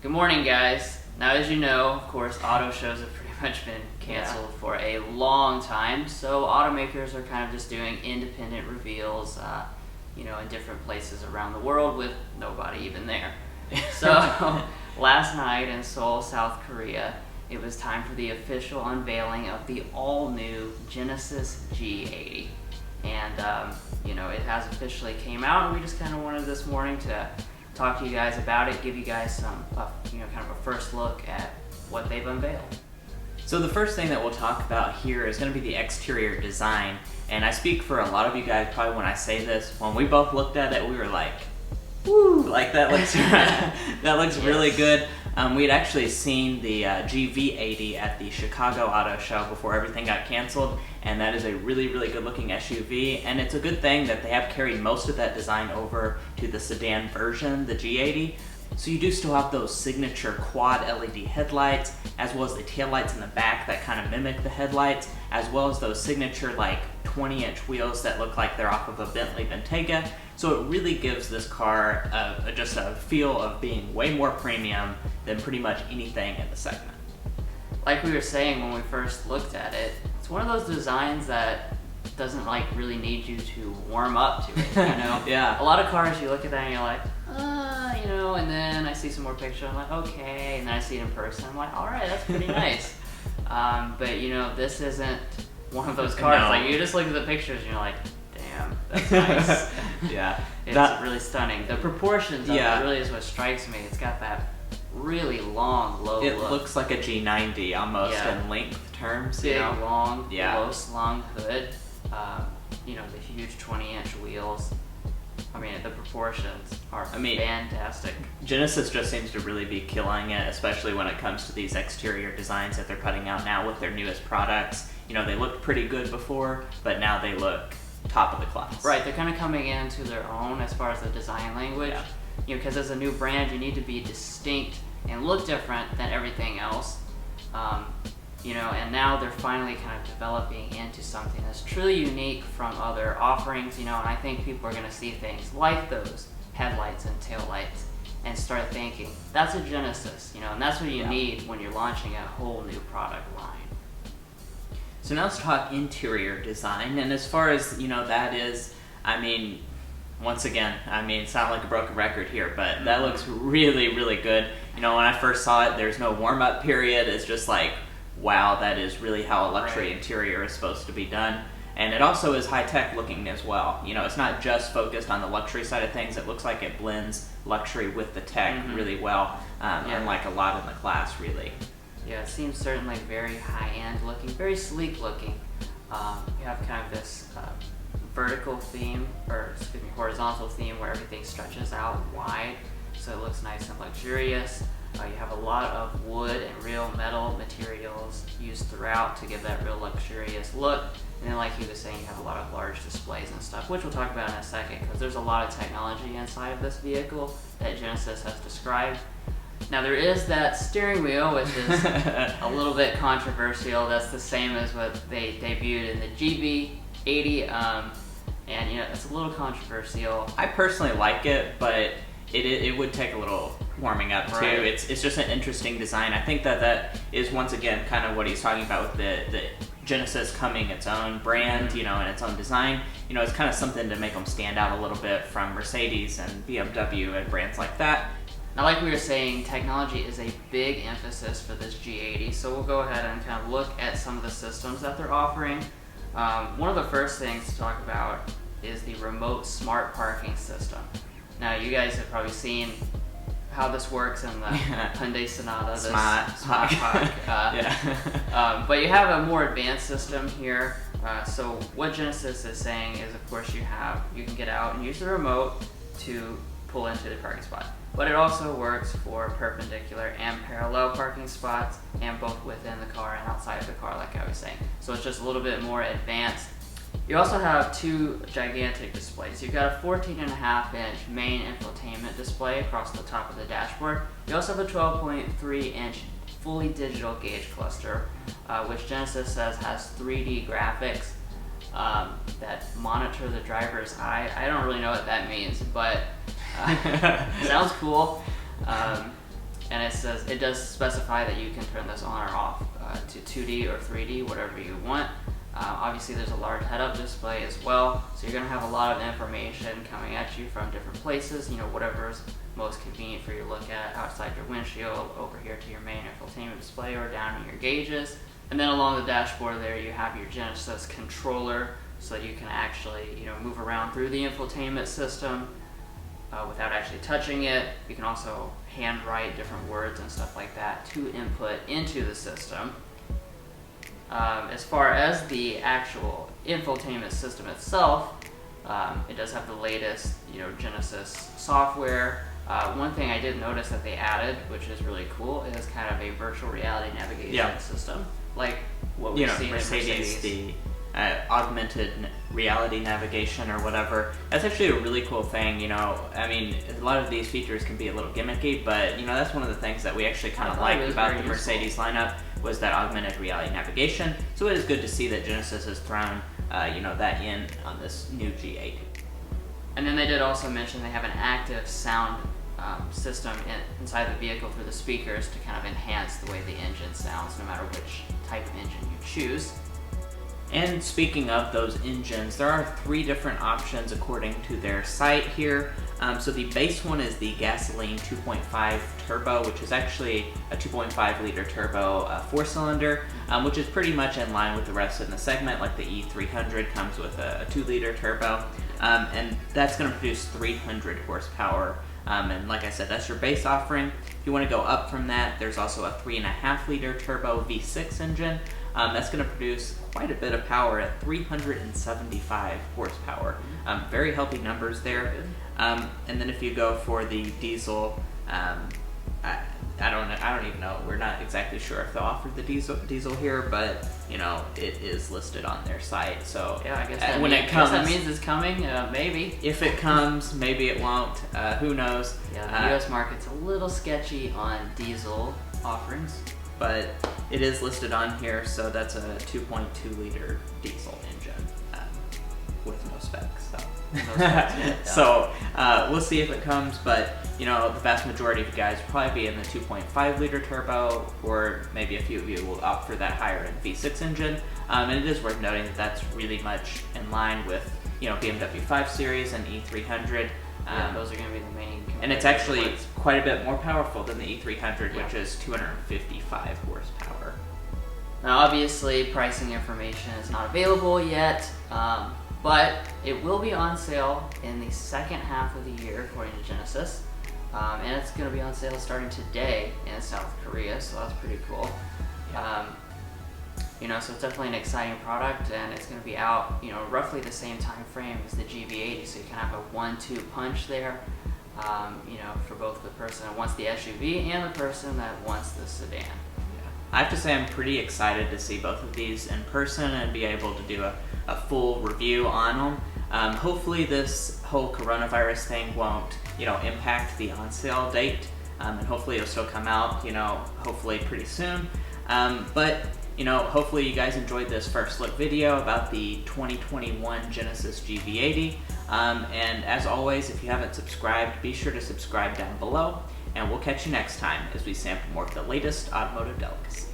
Good morning, guys. Now, as you know, of course, auto shows have pretty much been canceled for a long time, so automakers are kind of just doing independent reveals, in different places around the world with nobody even there. So, last night in Seoul, South Korea, it was time for the official unveiling of the all-new Genesis G80. And, it has officially came out, and we just kind of wanted this morning to talk to you guys about it, give you guys some, kind of a first look at what they've unveiled. So the first thing that we'll talk about here is going to be the exterior design. And I speak for a lot of you guys probably when I say this. When we both looked at it, we were like, woo, like that looks, that looks really good. We'd actually seen the G80 at the Chicago Auto Show before everything got canceled, and that is a really, really good looking SUV, and it's a good thing that they have carried most of that design over to the sedan version, the G80. So you do still have those signature quad LED headlights, as well as the taillights in the back that kind of mimic the headlights, as well as those signature 20-inch wheels that look like they're off of a Bentley Bentayga. So it really gives this car just a feel of being way more premium than pretty much anything in the segment. Like we were saying when we first looked at it, it's one of those designs that doesn't really need you to warm up to it, Yeah. A lot of cars, you look at that and you're like, and then I see some more pictures, I'm like, okay, and then I see it in person, I'm like, all right, that's pretty nice. But this isn't one of those cars. No. You just look at the pictures and you're like, damn, that's nice. Yeah. It's really stunning. The proportions of Yeah. it really is what strikes me. It's got that really long, low It look. looks like a G90 almost in length terms. Big, long, Yeah. low slung hood. The huge 20-inch wheels. The proportions are fantastic. Genesis just seems to really be killing it, especially when it comes to these exterior designs that they're putting out now with their newest products. They looked pretty good before, but now they look top of the class. Right, they're kind of coming into their own as far as the design language. Yeah. Because as a new brand, you need to be distinct and look different than everything else. And now they're finally kind of developing into something that's truly unique from other offerings, and I think people are going to see things like those headlights and taillights and start thinking, that's a Genesis, and that's what you need when you're launching a whole new product line. So now let's talk interior design, and as far as, that is, once again, sound like a broken record here, but that looks really, really good. When I first saw it, there's no warm-up period. It's just like, wow, that is really how a luxury interior is supposed to be done. And it also is high-tech looking as well. It's not just focused on the luxury side of things. It looks like it blends luxury with the tech really well, unlike a lot in the class, really. Yeah, it seems certainly very high-end looking, very sleek looking. You have kind of this horizontal theme where everything stretches out wide, so it looks nice and luxurious. You have a lot of wood and real metal materials used throughout to give that real luxurious look. And then like he was saying, you have a lot of large displays and stuff, which we'll talk about in a second, because there's a lot of technology inside of this vehicle that Genesis has described. Now there is that steering wheel, which is a little bit controversial. That's the same as what they debuted in the GB80, and it's a little controversial. I personally like it, but it would take a little warming up too. Right. It's just an interesting design. I think that is once again kind of what he's talking about with the Genesis coming its own brand, and its own design. It's kind of something to make them stand out a little bit from Mercedes and BMW and brands like that. Now, like we were saying, technology is a big emphasis for this G80, so we'll go ahead and kind of look at some of the systems that they're offering. One of the first things to talk about is the remote smart parking system. Now, you guys have probably seen how this works in the Hyundai Sonata, this Smart Park. But you have a more advanced system here. So what Genesis is saying is, of course, you can get out and use the remote to pull into the parking spot. But it also works for perpendicular and parallel parking spots, and both within the car and outside of the car, like I was saying. So it's just a little bit more advanced. You also have two gigantic displays. You've got a 14.5-inch main infotainment display across the top of the dashboard. You also have a 12.3-inch fully digital gauge cluster, which Genesis says has 3D graphics that monitor the driver's eye. I don't really know what that means, but sounds cool. And it's it does specify that you can turn this on or off to 2D or 3D, whatever you want. Obviously there's a large head-up display as well, so you're going to have a lot of information coming at you from different places, whatever's most convenient for you to look at, outside your windshield, over here to your main infotainment display, or down in your gauges. And then along the dashboard there you have your Genesis controller, so you can actually move around through the infotainment system without actually touching it. You can also handwrite different words and stuff like that to input into the system. As far as the actual infotainment system itself, it does have the latest Genesis software. One thing I did notice that they added, which is really cool, is kind of a virtual reality navigation system, like what we've seen in Mercedes. The augmented reality navigation or whatever. That's actually a really cool thing. I mean, a lot of these features can be a little gimmicky, but that's one of the things that we actually kind of liked about the Mercedes lineup, was that augmented reality navigation. So it is good to see that Genesis has thrown that in on this new G80. And then they did also mention they have an active sound system inside the vehicle through the speakers to kind of enhance the way the engine sounds, no matter which type of engine you choose. And speaking of those engines, there are 3 different options according to their site here. So the base one is the gasoline 2.5 turbo, which is actually a 2.5 liter turbo 4-cylinder, which is pretty much in line with the rest in the segment. Like the E300 comes with a 2-liter turbo, and that's going to produce 300 horsepower. And like I said, that's your base offering. If you want to go up from that, there's also a 3.5 liter turbo V6 engine. That's going to produce quite a bit of power at 375 horsepower. Very healthy numbers there. And then if you go for the diesel, I don't even know. We're not exactly sure if they'll offer the diesel here, but it is listed on their site. So yeah, I guess that means it's coming. Maybe if it comes, maybe it won't. Who knows? Yeah, the U.S. market's a little sketchy on diesel offerings. But it is listed on here, so that's a 2.2 liter diesel engine with no specs. So we'll see if it comes, but the vast majority of you guys will probably be in the 2.5 liter turbo, or maybe a few of you will opt for that higher end V6 engine. And it is worth noting that that's really much in line with BMW 5 Series and E300. Those are going to be the main. And it's actually quite a bit more powerful than the E300, which is 255 horsepower. Now, obviously, pricing information is not available yet, but it will be on sale in the second half of the year, according to Genesis. And it's going to be on sale starting today in South Korea, so that's pretty cool. So it's definitely an exciting product, and it's going to be out, roughly the same time frame as the GV80, so you can have a 1-2 punch there, for both the person that wants the SUV and the person that wants the sedan. I have to say I'm pretty excited to see both of these in person and be able to do a full review on them. Hopefully this whole coronavirus thing won't, impact the on-sale date, and hopefully it'll still come out, hopefully pretty soon. But hopefully you guys enjoyed this first look video about the 2021 Genesis GV80. And as always, if you haven't subscribed, be sure to subscribe down below, and we'll catch you next time as we sample more of the latest automotive delicacies.